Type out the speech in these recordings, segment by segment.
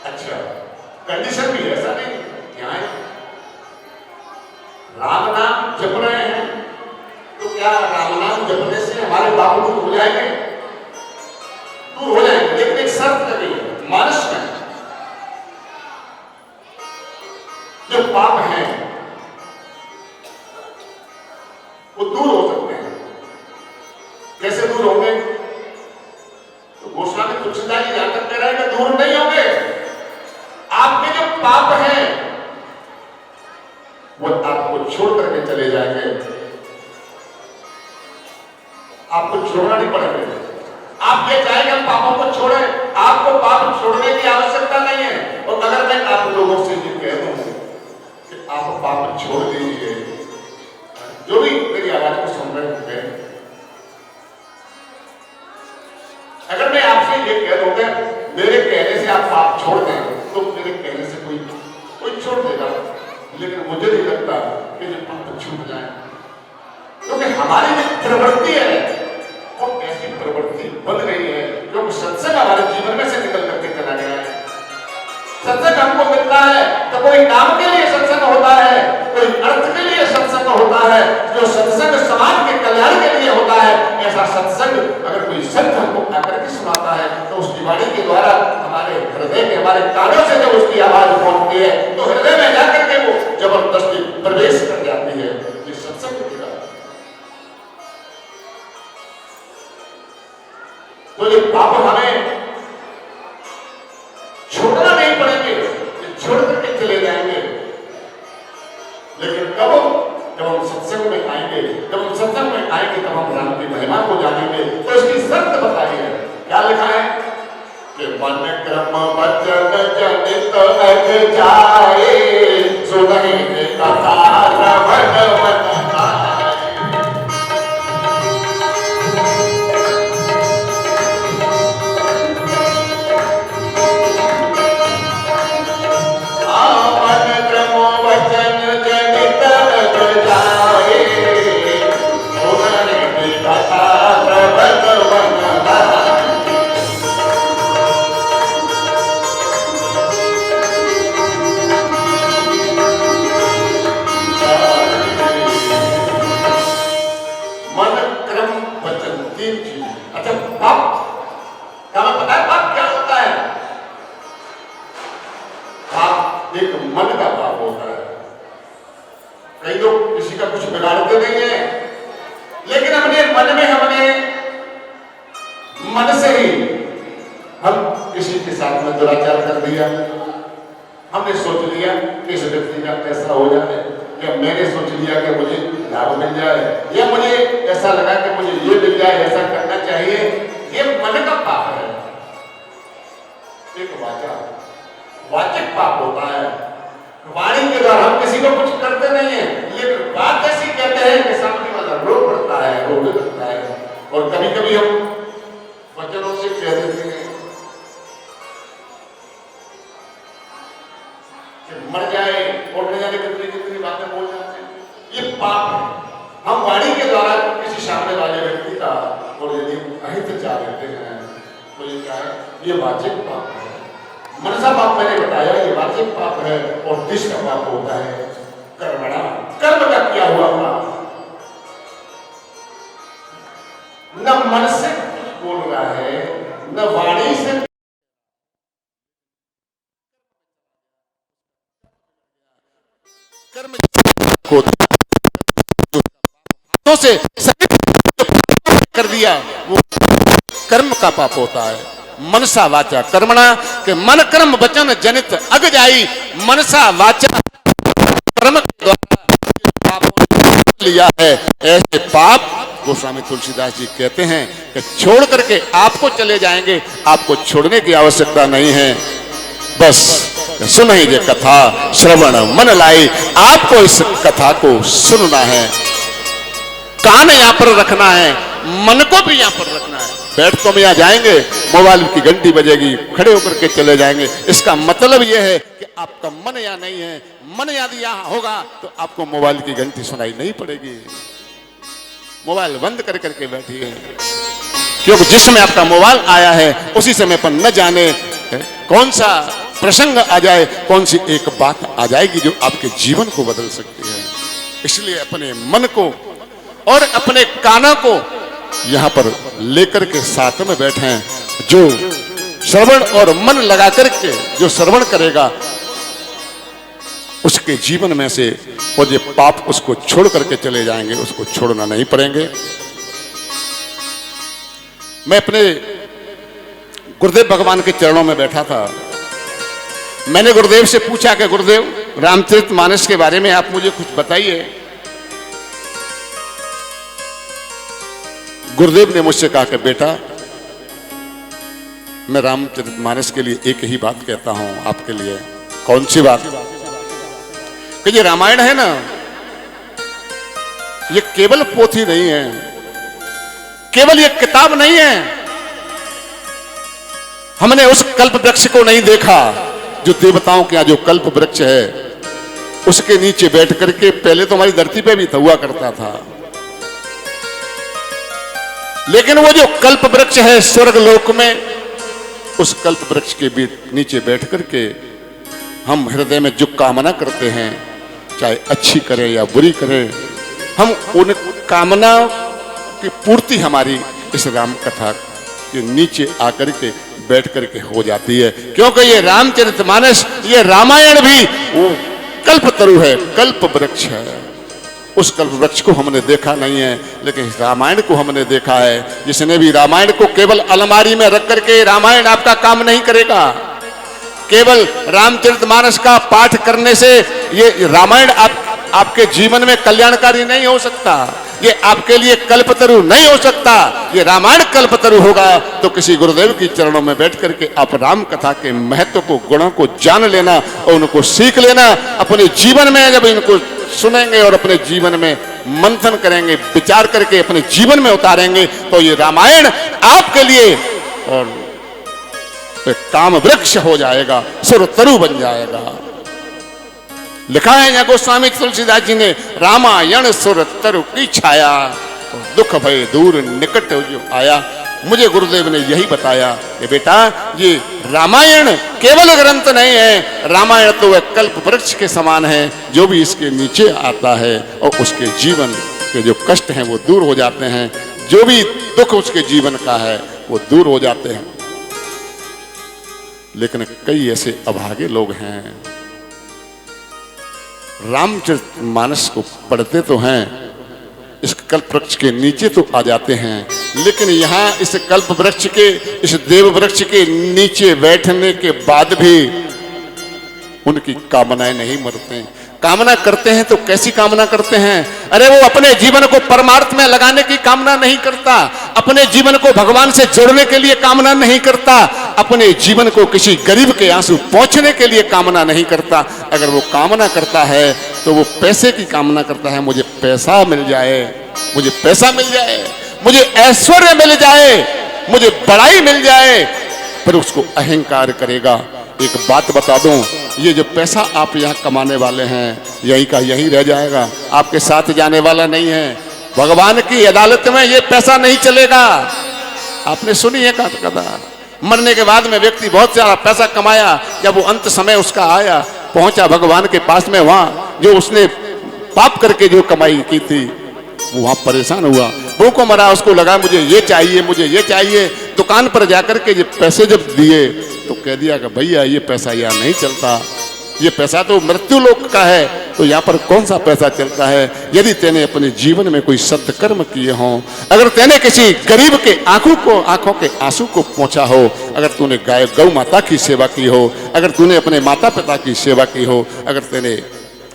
अच्छा, कंडीशन भी ऐसा नहीं क्या है, राम नाम जप रहे हैं तो क्या राम नाम जपने से हमारे पाप दूर हो जाएंगे? दूर हो जाएंगे, लेकिन एक शर्त लगी है मानस में, जो पाप है वो दूर हो सकते हैं। कैसे दूर होंगे? तो गोस्वामी तुलसीदास जी यहां तक कह रहे हैं कि दूर नहीं होंगे, आपके जो पाप हैं वो आपको छोड़ करके चले जाएंगे, आपको छोड़ना नहीं पड़ेगा। आप ये चाहेंगे हम पापों को छोड़ें, आपको पाप छोड़ने की आवश्यकता नहीं है। और अगर मैं आप लोगों से ये कह दूं कि आप पाप छोड़ दीजिए, जो भी मेरी आवाज को सुन रहे होंगे, अगर मैं आपसे ये कह दूंगा मेरे कहने से आप पाप छोड़ दें, तो मेरे कहने से कोई छोड़ देगा, लेकिन मुझे नहीं लगता कि जो पाप छूट जाए, क्योंकि हमारी जो प्रवृत्ति है वो ऐसी प्रवृत्ति बन गई है, क्योंकि सत्संग हमारे जीवन में से निकल करके चला गया है। सत्संग हमको मिलता है तो कोई काम के लिए सत्संग होता है, कोई अर्थ के लिए सत्संग होता है, जो सत्संग समाज के कल्याण के लिए होता है। ऐसा सत्संग अगर कोई संत हमको आकर के सुनाता है तो उसकी वाणी के द्वारा हमारे हृदय के, हमारे कानों से जब उसकी आवाज पहुंचती है तो हृदय में जाकर के वो जबरदस्ती प्रवेश कर जाती है। ये सत्संग की बात। तो ये पाप हमें छोड़ना नहीं पड़ेंगे, ये छोड़ करके चले जाएंगे, लेकिन कब? जब हम सत्संग में आएंगे, जब हम सत्संग में आएंगे तब हम राम की महिमा को जानेंगे। तो इसकी शर्त बताई है, क्या लिखा है कि मन क्रम वचन जनित अग जाए, सुनहि कथा श्रवण मन आए। हमने सोच लिया कि इस व्यक्ति का ऐसा हो जाए, या मैंने सोच लिया कि मुझे लाभ मिल जाए, या मुझे ऐसा लगा कि मुझे ये मिल जाए, ऐसा करना चाहिए। ये मन का पाप है। एक वाचक पाप होता है, वाणी के द्वारा हम किसी को कुछ करते नहीं है, लेकिन बात ऐसी कहते हैं कि सामने वाला रो पड़ता है, रोने लगता है। और कभी कभी हम वचनों से कह देते हैं मर जाए और न जाने कितनी कितनी बातें बोल जाते हैं। ये पाप है। हम वाणी के द्वारा किसी सामने वाले व्यक्ति का और यदि अहित चाह देते हैं तो ये क्या है? ये वाचिक पाप है। मनसा पाप मैंने बताया, ये वाचिक पाप है। और दिश का पाप होता है कर्मणा, कर्म का किया हुआ पाप। न मन से कुछ बोल रहा है, न वाणी से कर्म को हाथों से कर दिया, वो कर्म का पाप होता है। मनसा वाचा कर्मणा के मन कर्म वचन जनित अग जाई, मनसा वाचा कर्म के द्वारा पाप लिया है। ऐसे पाप गोस्वामी तुलसीदास जी कहते हैं कि छोड़ करके आपको चले जाएंगे, आपको छोड़ने की आवश्यकता नहीं है। बस सुन ही ये कथा श्रवण मन लाई, आपको इस कथा को सुनना है, कान यहाँ पर रखना है, मन को भी यहाँ पर रखना है। बैठ तो हम यहाँ जाएंगे, मोबाइल की घंटी बजेगी, खड़े होकर के चले जाएंगे। इसका मतलब यह है कि आपका मन यहाँ नहीं है। मन यदि यहाँ होगा तो आपको मोबाइल की घंटी सुनाई नहीं पड़ेगी। मोबाइल बंद कर करके बैठिए, क्योंकि जिस समय आपका मोबाइल आया है उसी समय पर न जाने कौन सा प्रसंग आ जाए, कौन सी एक बात आ जाएगी जो आपके जीवन को बदल सकती है। इसलिए अपने मन को और अपने कानों को यहां पर लेकर के साथ में बैठे, जो श्रवण और मन लगा करके जो श्रवण करेगा उसके जीवन में से और ये पाप उसको छोड़ करके चले जाएंगे, उसको छोड़ना नहीं पड़ेंगे। मैं अपने गुरुदेव भगवान के चरणों में बैठा था। मैंने गुरुदेव से पूछा कि गुरुदेव, रामचरितमानस के बारे में आप मुझे कुछ बताइए। गुरुदेव ने मुझसे कहा कि बेटा, मैं रामचरितमानस के लिए एक ही बात कहता हूं आपके लिए। कौन सी बात? कि ये रामायण है ना, ये केवल पोथी नहीं है, केवल ये किताब नहीं है। हमने उस कल्प वृक्ष को नहीं देखा जो देवताओं के यहां जो कल्प वृक्ष है उसके नीचे बैठ करके पहले तो हमारी धरती पे भी था, हुआ करता था, लेकिन वो जो कल्प वृक्ष है स्वर्ग लोक में, उस कल्प वृक्ष के भी नीचे बैठ करके हम हृदय में जो कामना करते हैं, चाहे अच्छी करें या बुरी करें, हम उन कामना की पूर्ति हमारी इस राम कथा के नीचे आकर के बैठ करके हो जाती है। क्योंकि ये रामचरितमानस, ये रामायण भी वो कल्पतरु है, कल्प वृक्ष है। उस कल्प वृक्ष को हमने देखा नहीं है, लेकिन रामायण को हमने देखा है। जिसने भी रामायण को केवल अलमारी में रख करके, रामायण आपका काम नहीं करेगा। केवल रामचरितमानस का पाठ करने से ये रामायण आपके जीवन में कल्याणकारी नहीं हो सकता, ये आपके लिए कल्पतरु नहीं हो सकता। ये रामायण कल्पतरु होगा तो किसी गुरुदेव की चरणों में बैठ करके आप राम कथा के महत्व को, गुणों को जान लेना और उनको सीख लेना। अपने जीवन में जब इनको सुनेंगे और अपने जीवन में मंथन करेंगे, विचार करके अपने जीवन में उतारेंगे, तो ये रामायण आपके लिए और काम वृक्ष हो जाएगा, सुरतरु बन जाएगा। लिखा है यहाँ गोस्वामी तुलसीदास जी ने, रामायण सुरतरु की छाया, तो दुख भय दूर निकट जो आया। मुझे गुरुदेव ने यही बताया कि बेटा, ये रामायण केवल ग्रंथ नहीं है, रामायण तो वह कल्प वृक्ष के समान है। जो भी इसके नीचे आता है और उसके जीवन के जो कष्ट हैं वो दूर हो जाते हैं, जो भी दुख उसके जीवन का है वो दूर हो जाते हैं। लेकिन कई ऐसे अभागे लोग हैं, रामचरितमानस को पढ़ते तो हैं, इस कल्प वृक्ष के नीचे तो आ जाते हैं, लेकिन यहाँ इस कल्प वृक्ष के, इस देव वृक्ष के नीचे बैठने के बाद भी उनकी कामनाएं नहीं मरते। कामना करते हैं तो कैसी कामना करते हैं? अरे वो अपने जीवन को परमार्थ में लगाने की कामना नहीं करता, अपने जीवन को भगवान से जोड़ने के लिए कामना नहीं करता, अपने जीवन को किसी गरीब के आंसू पहुंचने के लिए कामना नहीं करता। अगर वो कामना करता है तो वो पैसे की कामना करता है, मुझे पैसा मिल जाए, मुझे पैसा मिल जाए, मुझे ऐश्वर्य मिल जाए, मुझे बड़ाई मिल जाए, पर उसको अहंकार करेगा। एक बात बता दूं, ये जो पैसा आप यहाँ कमाने वाले हैं यही का यही रह जाएगा, आपके साथ जाने वाला नहीं है। भगवान की अदालत में ये पैसा नहीं चलेगा। आपने सुनी है कथा, मरने के बाद में व्यक्ति बहुत सारा पैसा कमाया, जब वो अंत समय उसका आया, पहुंचा भगवान के पास में, वहां जो उसने पाप करके जो कमाई की थी वो वहां परेशान हुआ, भूखों मरा, उसको लगा मुझे ये चाहिए, मुझे ये चाहिए। दुकान पर जाकर के ये पैसे जब दिए तो कह दिया कि भैया ये पैसा यहाँ नहीं चलता, ये पैसा तो मृत्यु लोक का है, तो यहाँ पर कौन सा पैसा चलता है? यदि तेने अपने जीवन में कोई सत्कर्म किए हों, अगर तेने किसी गरीब के आंखों के आंसू को पहुंचा हो, अगर तूने गौ माता की सेवा की हो, अगर तूने अपने माता पिता की सेवा की हो, अगर तेने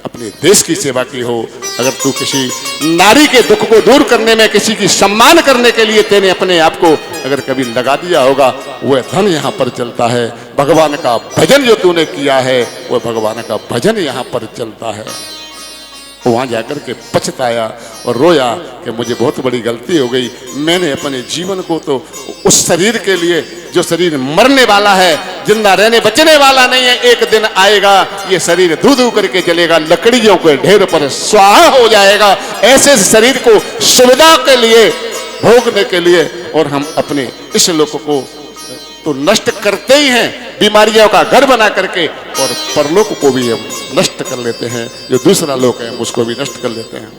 अपने देश की सेवा की हो, अगर तू किसी नारी के दुख को दूर करने में, किसी की सम्मान करने के लिए तेने अपने आप को अगर कभी लगा दिया होगा, वह धन यहाँ पर चलता है। भगवान का भजन जो तूने किया है वह भगवान का भजन यहाँ पर चलता है। वहां जाकर के पछताया और रोया कि मुझे बहुत बड़ी गलती हो गई, मैंने अपने जीवन को तो उस शरीर के लिए, जो शरीर मरने वाला है, जिंदा रहने बचने वाला नहीं है, एक दिन आएगा ये शरीर धू धू करके चलेगा, लकड़ियों के ढेर पर स्वाहा हो जाएगा। ऐसे शरीर को सुविधा के लिए, भोगने के लिए, और हम अपने इस लोक को तो नष्ट करते ही हैं, बीमारियों का घर बना करके, और परलोक को भी हम नष्ट कर लेते हैं। जो दूसरा लोक है उसको भी नष्ट कर लेते हैं।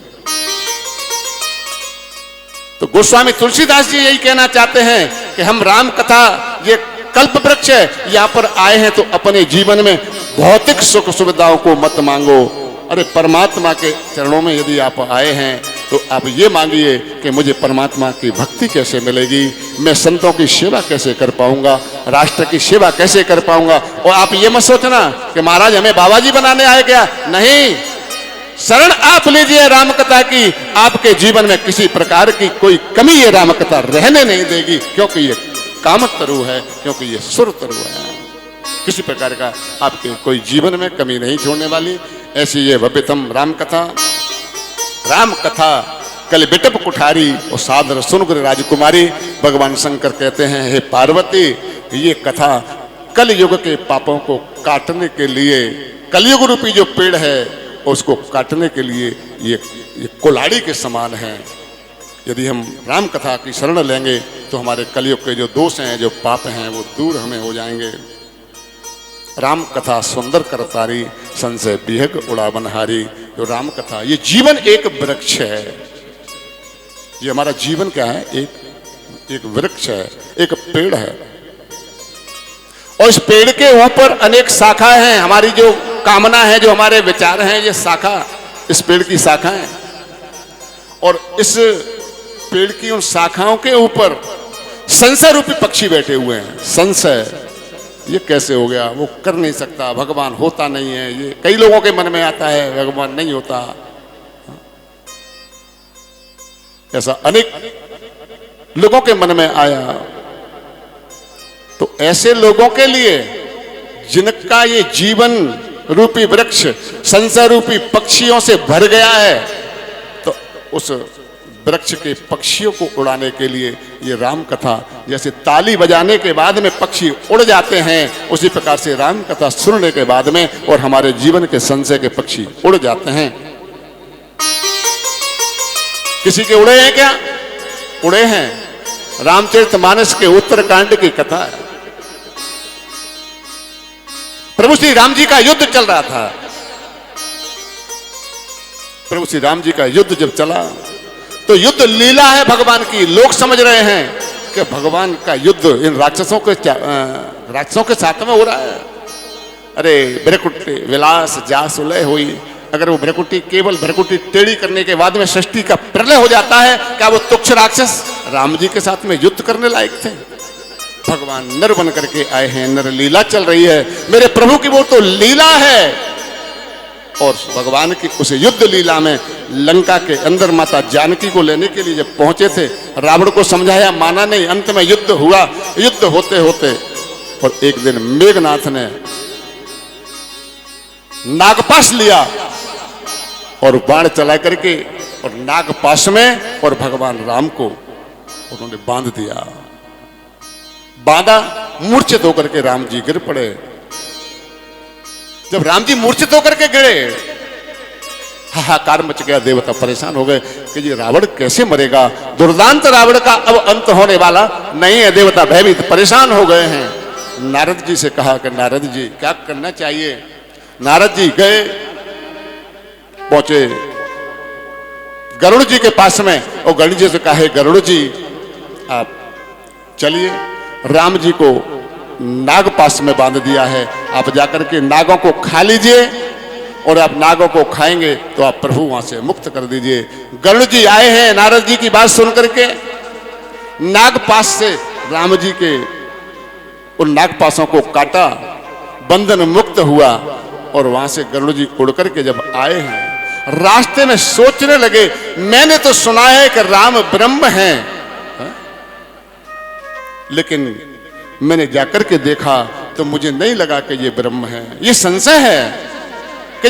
तो गोस्वामी तुलसीदास जी यही कहना चाहते हैं कि हम राम कथा, ये कल्प वृक्ष है, यहां पर आए हैं तो अपने जीवन में भौतिक सुख सुविधाओं को मत मांगो। अरे परमात्मा के चरणों में यदि आप आए हैं तो आप ये मांगिए कि मुझे परमात्मा की भक्ति कैसे मिलेगी, मैं संतों की सेवा कैसे कर पाऊंगा, राष्ट्र की सेवा कैसे कर पाऊंगा। और आप ये मत सोचना कि महाराज हमें बाबा जी बनाने आए क्या, नहीं, शरण आप लीजिए राम कथा की, आपके जीवन में किसी प्रकार की कोई कमी ये राम कथा रहने नहीं देगी, क्योंकि ये काम तरु है, क्योंकि ये सुर तरु है, किसी प्रकार का आपके कोई जीवन में कमी नहीं छोड़ने वाली। ऐसी ये भव्यतम राम कथा, राम कथा कल बिटप कुठारी और सादर सुनकर राजकुमारी। भगवान शंकर कहते हैं, हे पार्वती, ये कथा कल युग के पापों को काटने के लिए, कलयुग रूपी जो पेड़ है उसको काटने के लिए ये कुल्हाड़ी के समान है। यदि हम राम कथा की शरण लेंगे तो हमारे कलयुग के जो दोष हैं, जो पाप हैं, वो दूर हमें हो जाएंगे। राम कथा सुंदर करतारी, संशय बिहग उड़ावनहारी। जो राम कथा, ये जीवन एक वृक्ष है। ये हमारा जीवन क्या है, एक वृक्ष है, एक पेड़ है, और इस पेड़ के ऊपर अनेक शाखा हैं। हमारी जो कामना है, जो हमारे विचार हैं, ये शाखा, इस पेड़ की शाखा है। और इस पेड़ की उन शाखाओं के ऊपर संशय रूपी पक्षी बैठे हुए हैं। संशय, ये कैसे हो गया, वो कर नहीं सकता, भगवान होता नहीं है, ये कई लोगों के मन में आता है, भगवान नहीं होता। ऐसा अनेक लोगों के मन में आया। तो ऐसे लोगों के लिए जिनका ये जीवन रूपी वृक्ष संशय रूपी पक्षियों से भर गया है, तो उस वृक्ष के पक्षियों को उड़ाने के लिए ये राम कथा, जैसे ताली बजाने के बाद में पक्षी उड़ जाते हैं, उसी प्रकार से राम कथा सुनने के बाद में और हमारे जीवन के संशय के पक्षी उड़ जाते हैं। किसी के उड़े हैं क्या? उड़े हैं। रामचरितमानस के उत्तरकांड की कथा है। प्रभु श्री राम जी का युद्ध चल रहा था। प्रभु श्री राम जी का युद्ध जब चला तो युद्ध लीला है भगवान की। लोग समझ रहे हैं कि भगवान का युद्ध इन राक्षसों के साथ में हो रहा है। अरे भ्रकुटी विलास जास उलय हुई, अगर वो भ्रकुटी केवल भ्रकुटी टेढ़ी करने के बाद में सृष्टि का प्रलय हो जाता है, क्या वो तुच्छ राक्षस राम जी के साथ में युद्ध करने लायक थे? भगवान नर बन करके आए हैं, नर लीला चल रही है। मेरे प्रभु की वो तो लीला है। और भगवान की उस युद्ध लीला में लंका के अंदर माता जानकी को लेने के लिए जब पहुंचे थे, रावण को समझाया, माना नहीं। अंत में युद्ध हुआ। युद्ध होते होते और एक दिन मेघनाथ ने नागपाश लिया और बाण चला करके और नागपाश में और भगवान राम को उन्होंने बांध दिया। बांधा, मूर्छित होकर के राम जी गिर पड़े। जब राम जी मूर्छित होकर के गिरे, हाहाकार मच गया। देवता परेशान हो गए कि ये रावण कैसे मरेगा, दुर्दांत रावण का अब अंत होने वाला नहीं है। देवता भयभीत परेशान हो गए हैं। नारद जी से कहा कि नारद जी क्या करना चाहिए। नारद जी गए, पहुंचे गरुड़ जी के पास में और गरुड़ जी से कहा, गरुड़ जी आप चलिए, राम जी को नागपाश में बांध दिया है, आप जाकर के नागों को खा लीजिए और आप नागों को खाएंगे तो आप प्रभु वहां से मुक्त कर दीजिए। गरुड़ जी आए हैं, नारद जी की बात सुन करके नागपाश से राम जी के उन नागपाशों को काटा, बंधन मुक्त हुआ और वहां से गरुड़ जी उड़ करके जब आए हैं, रास्ते में सोचने लगे, मैंने तो सुना है कि राम ब्रह्म हैं, लेकिन मैंने जाकर के देखा तो मुझे नहीं लगा कि ये ब्रह्म है। ये संशय है कि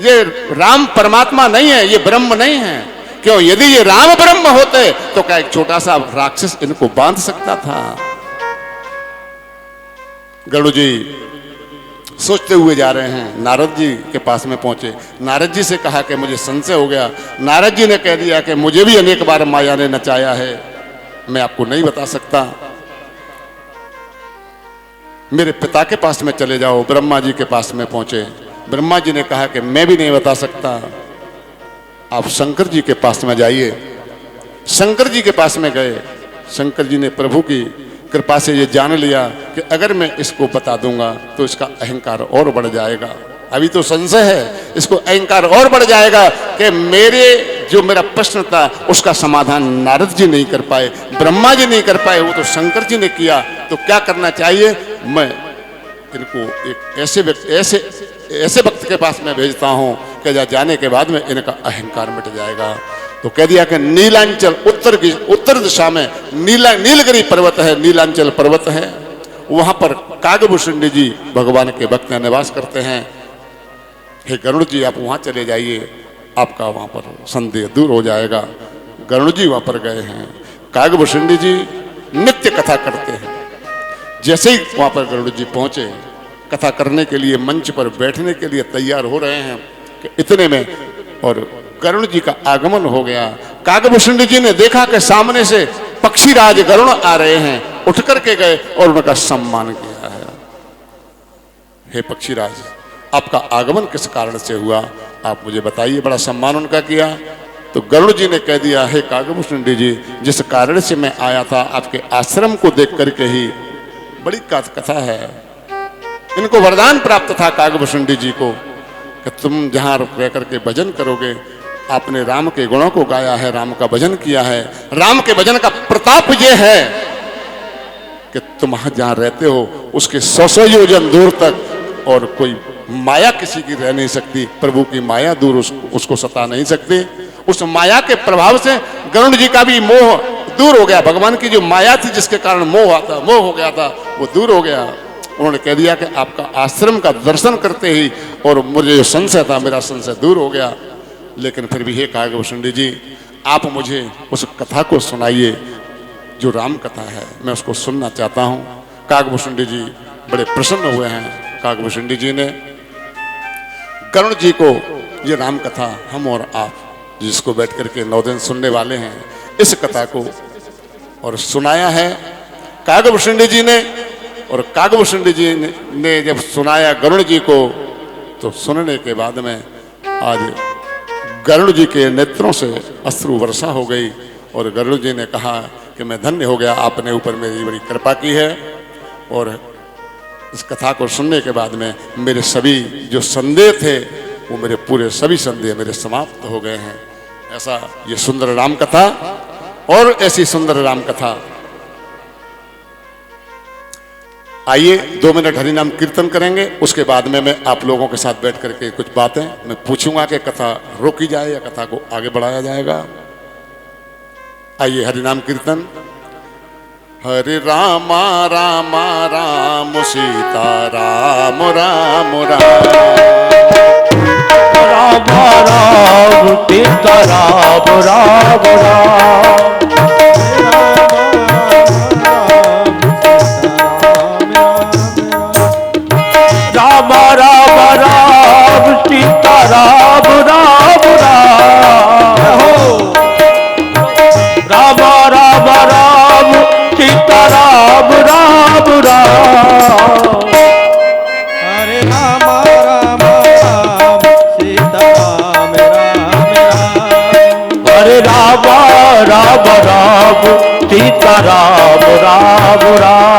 ये राम परमात्मा नहीं है, ये ब्रह्म नहीं है। क्यों? यदि ये राम ब्रह्म होते तो क्या एक छोटा सा राक्षस इनको बांध सकता था? गरुड़ जी सोचते हुए जा रहे हैं, नारद जी के पास में पहुंचे। नारद जी से कहा कि मुझे संशय हो गया। नारद जी ने कह दिया कि मुझे भी अनेक बार माया ने नचाया है, मैं आपको नहीं बता सकता। मेरे पिता के पास में चले जाओ। ब्रह्मा जी के पास में पहुंचे। ब्रह्मा जी ने कहा कि मैं भी नहीं बता सकता, आप शंकर जी के पास में जाइए। शंकर जी के पास में गए। शंकर जी ने प्रभु की कृपा से ये जान लिया कि अगर मैं इसको बता दूंगा तो इसका अहंकार और बढ़ जाएगा। अभी तो संशय है, इसको अहंकार और बढ़ जाएगा कि मेरा प्रश्न था उसका समाधान नारद जी नहीं कर पाए, ब्रह्मा जी नहीं कर पाए, वो तो शंकर जी ने किया। तो क्या करना चाहिए? मैं इनको एक ऐसे वक्त के पास में भेजता हूं कि जाने के बाद में इनका अहंकार मिट जाएगा। तो कह दिया कि नीलांचल उत्तर दिशा में नीलगिरी पर्वत है, नीलांचल पर्वत है, वहां पर कागभूषण जी भगवान के भक्त निवास करते हैं। हे गरुड़ जी आप वहां चले जाइए, आपका वहां पर संदेह दूर हो जाएगा। गरुड़ जी वहां पर गए हैं। कागभूषण जी नित्य कथा करते हैं। जैसे ही वहां पर गरुड़ जी पहुंचे, कथा करने के लिए मंच पर बैठने के लिए तैयार हो रहे हैं कि इतने में और गरुड़ जी का आगमन हो गया। कागभूषण जी ने देखा कि सामने से पक्षीराज गरुड़ आ रहे हैं, उठ करके गए और उनका सम्मान किया है। हे पक्षीराज, आपका आगमन किस कारण से हुआ, आप मुझे बताइए। बड़ा सम्मान उनका किया। तो गरुड़ जी ने कह दिया, हे कागभूषण जी, जिस कारण से मैं आया था आपके आश्रम को देख करके ही। बड़ी कथा है। इनको वरदान प्राप्त था कागभूषण जी को कि तुम जहां रह करके भजन करोगे, आपने राम के गुणों को गाया है, राम का भजन किया है। राम के भजन का प्रताप यह है कि तुम जहां रहते हो उसके 100 योजन दूर तक और कोई माया किसी की रह नहीं सकती। प्रभु की माया दूर उसको सता नहीं सकती। उस माया के प्रभाव से गरुड़ जी का भी मोह दूर हो गया। भगवान की जो माया थी जिसके कारण मोह हो गया था, वो दूर हो गया। उन्होंने कह दिया कि आपका आश्रम का दर्शन करते ही और मुझे जो संशय था, मेरा संशय दूर हो गया। लेकिन फिर भी हे कागभूषण जी, आप मुझे उस कथा को सुनाइए जो राम कथा है, मैं उसको सुनना चाहता हूँ। कागभूषण जी बड़े प्रसन्न हुए हैं। कागभूषण जी ने गरुड़ जी को ये राम कथा, हम और आप जिसको बैठ करके 9 दिन सुनने वाले हैं, इस कथा को और सुनाया है कागभूषण जी ने। और कागभूषण जी ने जब सुनाया गरुड़ जी को, तो सुनने के बाद में आज गरुड़ जी के नेत्रों से अश्रु वर्षा हो गई। और गरुड़ जी ने कहा कि मैं धन्य हो गया, आपने ऊपर मेरी बड़ी कृपा की है। और इस कथा को सुनने के बाद में मेरे सभी जो संदेह थे, वो मेरे पूरे सभी संदेह मेरे समाप्त हो गए हैं। ऐसा ये सुंदर राम कथा और ऐसी सुंदर राम कथा। आइए 2 मिनट हरि नाम कीर्तन करेंगे। उसके बाद में मैं आप लोगों के साथ बैठ करके कुछ बातें मैं पूछूंगा कि कथा रोकी जाए या कथा को आगे बढ़ाया जाएगा। आइए हरि नाम कीर्तन। हरे रामा रामा राम सीता राम राम राम, रामा राम सीता राम राम राम, रामा राम राम सीता राम राम राम, रामा राम राम सीता राम राम राम। हरे राम राम राम सीता राम राम राम, हरे राम राम राम सीता राम राम राम,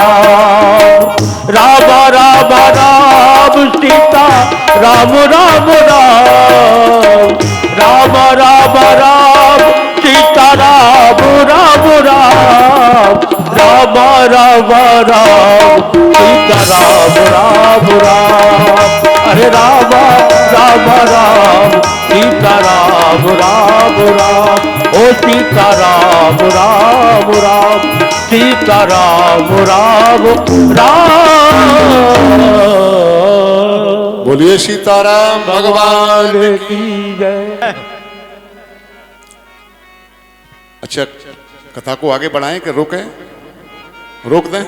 राम राम राम सीता राम राम राम, राम राम राम सीता राम राम राम, राम राम राम सीता राम राम राम। हरे राम राम राम सीता राम राम राम, ओ सीता राम राम राम सीता राम राम राम। बोलिए सीताराम भगवान की जय। अच्छा, कथा को आगे बढ़ाएं कि रोकें? रोक दें।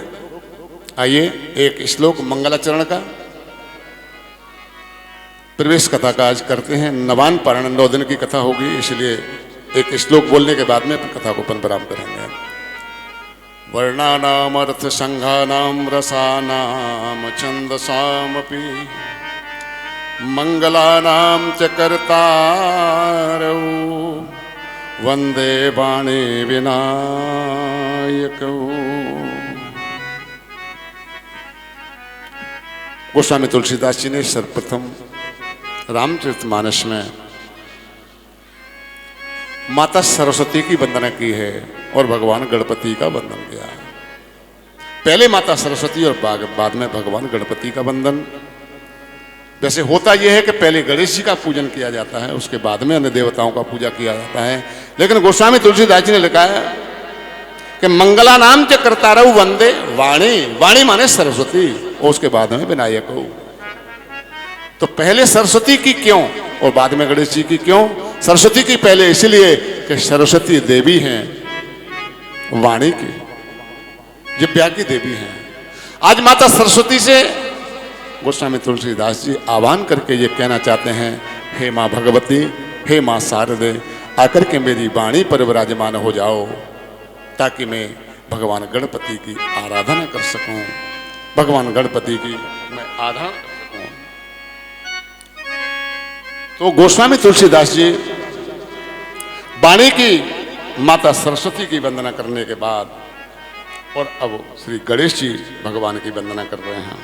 आइए एक श्लोक मंगलाचरण का प्रवेश कथा का आज करते हैं। नवान पारण 9 दिन की कथा होगी, इसलिए एक श्लोक बोलने के बाद में कथा को अपन प्रारंभ करेंगे। वर्णानामर्थ संघानाम रसानाम छंदसामपि मंगलानां च कर्तारौ वंदे वाणी विनायकौ। गोस्वामी तुलसीदास जी ने सर्वप्रथम रामचरितमानस में माता सरस्वती की वंदना की है और भगवान गणपति का वंदन किया है। पहले माता सरस्वती और बाद में भगवान गणपति का वंदन। वैसे होता यह है कि पहले गणेश जी का पूजन किया जाता है, उसके बाद में अन्य देवताओं का पूजा किया जाता है। लेकिन गोस्वामी तुलसीदास जी ने लिखा है कि मंगला नाम च कर्तारौ वंदे वाणी, वाणी माने सरस्वती, और उसके बाद में विनायक हो। तो पहले सरस्वती की क्यों और बाद में गणेश जी की क्यों? सरस्वती की पहले इसलिए कि सरस्वती देवी हैं, वाणी की, जिब्या की देवी हैं। आज माता सरस्वती से गोस्वामी तुलसीदास जी आह्वान करके ये कहना चाहते हैं, हे माँ भगवती, हे माँ शारदे, आकर के मेरी वाणी पर विराजमान हो जाओ ताकि मैं भगवान गणपति की आराधना कर सकूं, भगवान गणपति की मैं आराधना कर सकूं। तो गोस्वामी तुलसीदास जी वाणी की माता सरस्वती की वंदना करने के बाद और अब श्री गणेश जी भगवान की वंदना कर रहे हैं।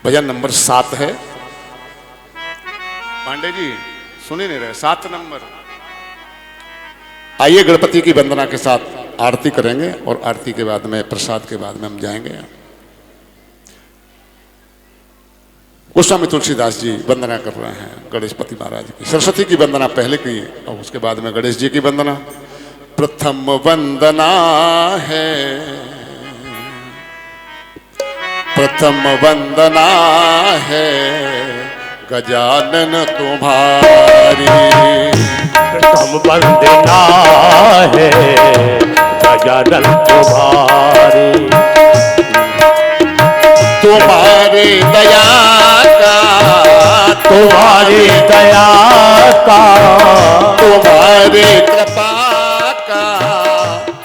भजन नंबर 7 है। पांडे जी सुन ही नहीं रहे, 7 नंबर। आइए गणपति की वंदना के साथ आरती करेंगे और आरती के बाद में प्रसाद के बाद में हम जाएंगे। गोस्वामी तुलसीदास जी वंदना कर रहे हैं गणेशपति महाराज की। सरस्वती की वंदना पहले की और उसके बाद में गणेश जी की वंदना। प्रथम वंदना है, प्रथम वंदना है गजानन तुम्हारी। प्रथम वंदना है गजानन तुम्हारी। तुम्हारी दया का, तुम्हारी दया का, तुम्हारी कृपा का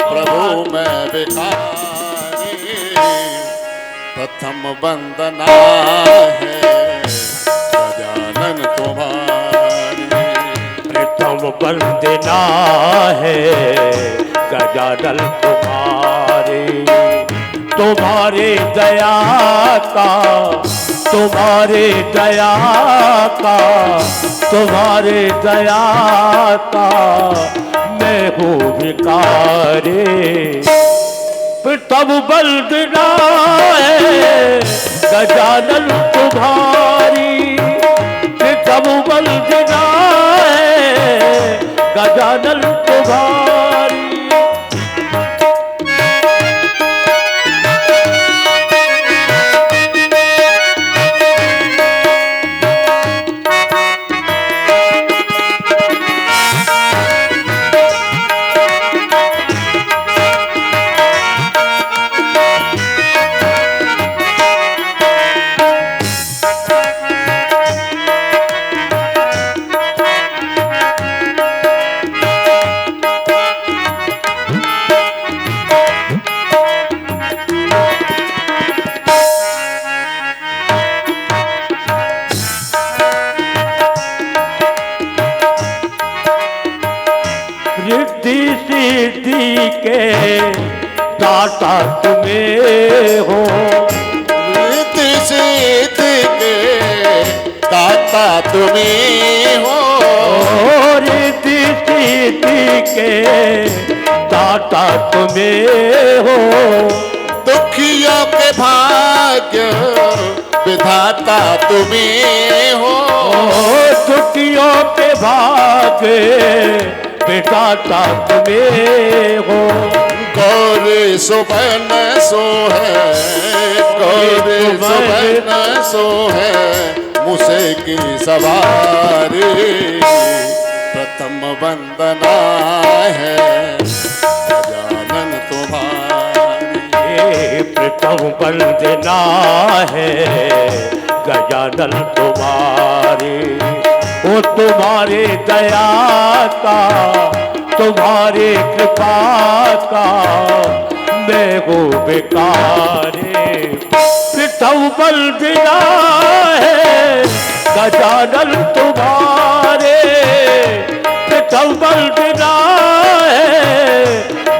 प्रभु मैं भिखारी। प्रथम वंदना है गजानन तुम्हारी। प्रथम वंदना है गजानन तुम्हारी। तुम्हारे दया का, तुम्हारे दया का, तुम्हारे दया का मैं हूँ भिखारी। प्रथम वंदना है गजानन तुम्हारी। प्रथम वंदना है गजानन तुम्हारी। रिद्धि सिद्धि के दाता तुम्हें हो। रिद्धि सिद्धि के दाता तुम्हें हो। रिद्धि सिद्धि के दाता तुम्हें हो। दुखियों के भाग्य विधाता तुम्हें हो। दुखियों के भाग्य विधाता तुम्हें हो। गौरी सुबन सो है, गौरी सुबन सो है मुझसे की सवारी। प्रथम वंदना है गजानन तुम्हारी। प्रथम वंदना है गजानन तुम्हारी। वो तुम्हारे दया का, तुम्हारे कृपा का बेगो बेकारे पृथव बल बिना है गजानन तुम्हारे पृथव बल बिना है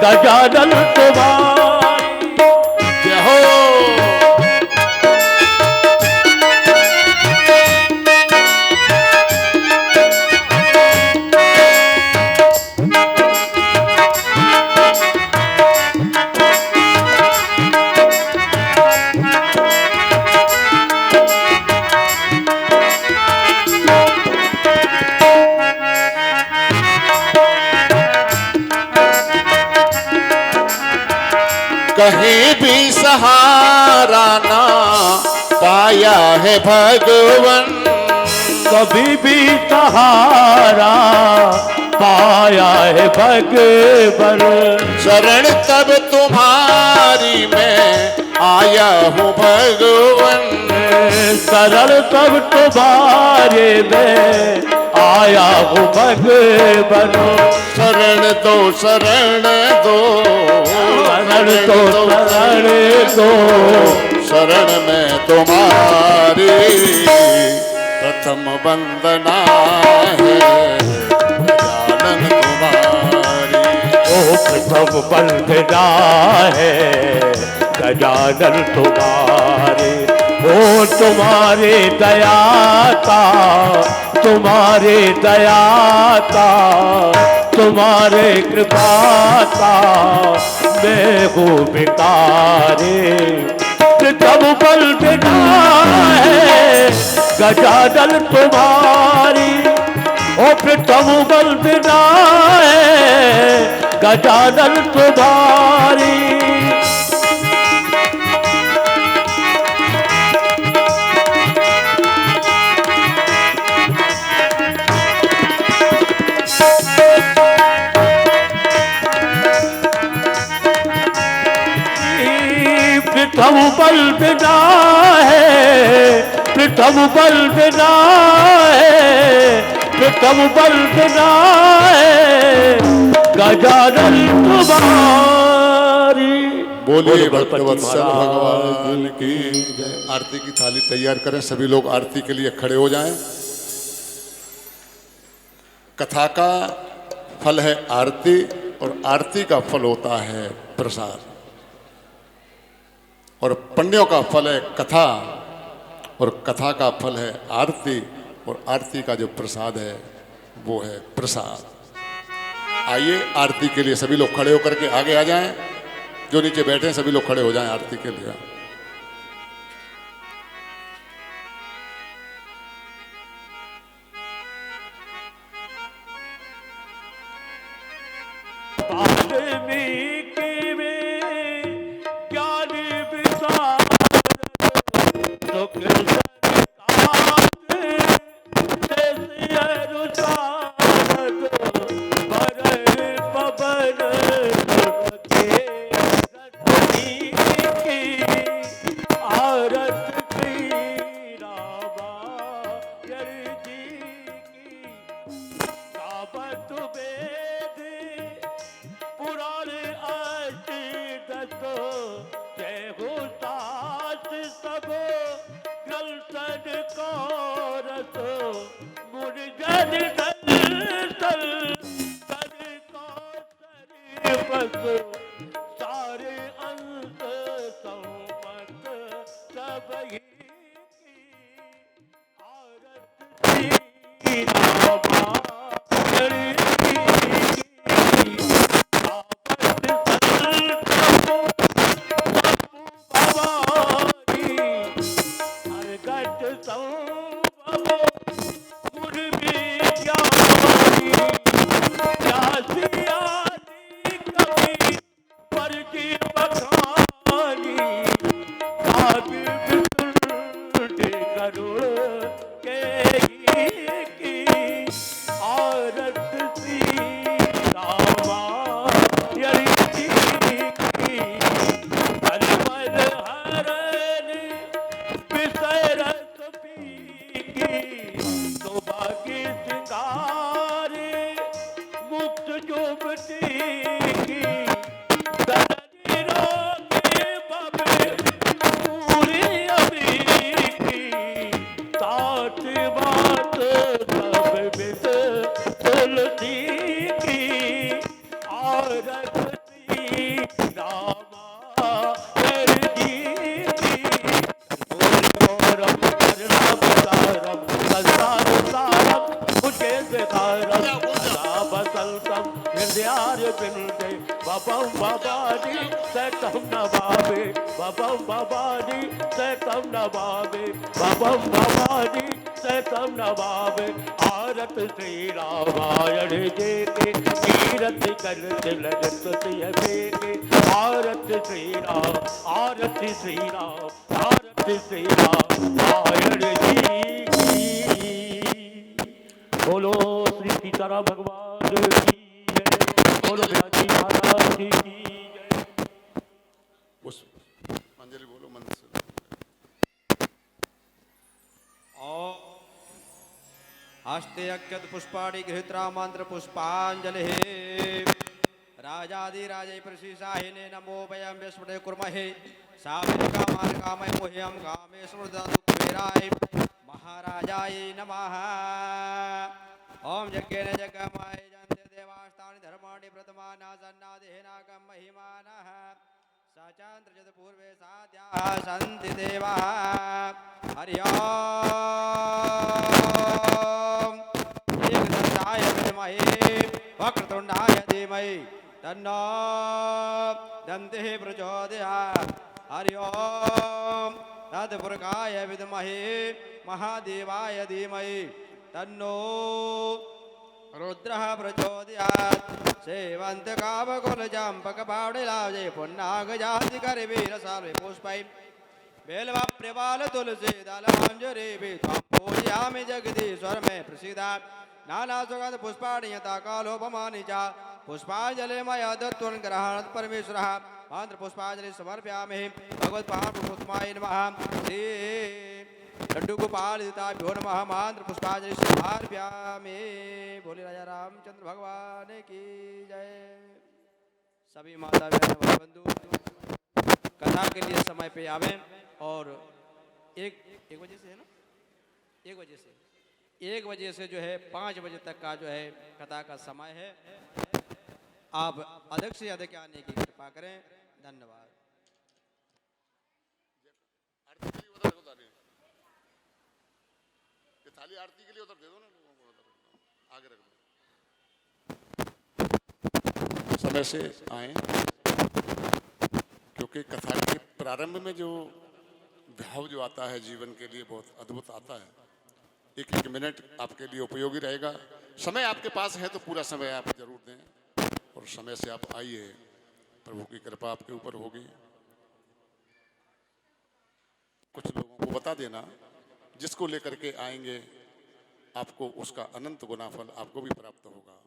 गजानन तुम्हारे जय हो। कहीं भी सहारा ना पाया है भगवन कभी भी सहारा पाया है भगवन शरण तब तुम्हारी मैं आया हूँ भगवन सरल तब तुम्हारे में आया हूँ भगवन शरण दो शरण दो शरण तो शरण दो शरण में तुम्हारी प्रथम वंदना है गजानन तुम्हारी। ओ प्रथम वंदना है गजानन तुम्हारे ओ तुम्हारे दयाता तुम्हारे दयाता तुम्हारे कृपाता मैं हूँ बिकारे प्रथम बल बिना है गजानन तुम्हारी ओ प्रथम बल बिना है गजानन तुम्हारी प्रथम बल बिना है प्रथम बल बिना है प्रथम बल बिना है गजानन तुम्हारी। बोलिए भक्तवत्सल भगवान की जय। आरती की थाली तैयार करें, सभी लोग आरती के लिए खड़े हो जाएं। कथा का फल है आरती और आरती का फल होता है प्रसाद और पुण्यों का फल है कथा और कथा का फल है आरती और आरती का जो प्रसाद है वो है प्रसाद। आइए आरती के लिए सभी लोग खड़े होकर के आगे आ जाएं। जो नीचे बैठे हैं सभी लोग खड़े हो जाएं आरती के लिए। सारे अंत संमत सब ही मुक्त जो बटी की बात बात सब बिद तुलसी की आरत श्री रामा जी की गौरम करुणावतारम संसार सारम मुझे विकारम बसंतम हृदयार बिंदे बबम बाबाजी सकम नवाबे बबम बाबाजी सकम नवाबे बबम बाबाजी सकम नवाबे आरत श्री रामायण जी के तीरथ कर दिल सिय बेके आरत श्री राम आरती श्री राम आरती श्री रामायण जी की। बोलो श्री सीताराम भगवान की जय। बोलो व्यासी महाराज की जय। पुष्प अंजलि बोलो मन से। हस्ते अक्षत पुष्पाणि गृहीत्वा मंत्र पुष्पांजलि राजाधिराजै प्रसीसाहिने नमो वयं विस्मृते कुर्महे सावित्री कामान कामय मोह्यं कामेश्वर ददातु कुबेराय महाराजाय नमः। ओम यज्ञेन यज्ञमाय जन्ते देवास्तानि धर्माणि प्रथमाना सन्नादेनाकं महिमानः सचान्द्रजत पूर्वे साध्याः सन्ति देवाः। हरि ओम एकदन्ताय विद्महे वक्रतुण्डाय धीमहि तन्नो दन्तिः प्रचोदयात्। हरि ओम तत्पुरुषाय विद्महे महादेवाय धीमहि तन्नो रुद्रः प्रचोदयात्। सेवन्त कामकुलजाम्बकपावडिलाजे पुन्नागजाति करवीर सर्वे पुष्पै बेलवा प्रवाल तुलसी दलांजलि त्वं पूजयामि जगदीश्वर में प्रसीदा नाना सुगंध पुष्पाणि यथा कालोपमानि च पुष्पांजलि मया दत्त्वं ग्रहाणात् परमेश्वरः मंत्र पुष्पांजलि समर्पयामि भगवत्पादपुष्पाय नमः। श्री लड्डू गोपाल दिताभ्यो नमः मंत्र पुष्पांजलि समर्पयामि। बोले राजा रामचंद्र भगवान की जय। सभी माता बहन बंधु कथा के लिए समय पे आवे और एक बजे से है ना, 1 बजे से जो है 5 बजे तक का जो है कथा का समय है। आप अधिक से अधिक आने की कृपा करें। धन्यवाद। आरती के लिए उधर रखो थाली। ये थाली आरती के लिए उधर दे दो ना लोगों को, उधर रख दो, आगे रख दो। समय से आए क्योंकि कथा के प्रारंभ में जो भाव जो आता है जीवन के लिए बहुत अद्भुत आता है। एक मिनट आपके लिए उपयोगी रहेगा। समय आपके पास है तो पूरा समय आप जरूर दें और समय से आप आइए। प्रभु की कृपा आपके ऊपर होगी। कुछ लोगों को बता देना, जिसको लेकर के आएंगे आपको उसका अनंत गुना फल आपको भी प्राप्त होगा।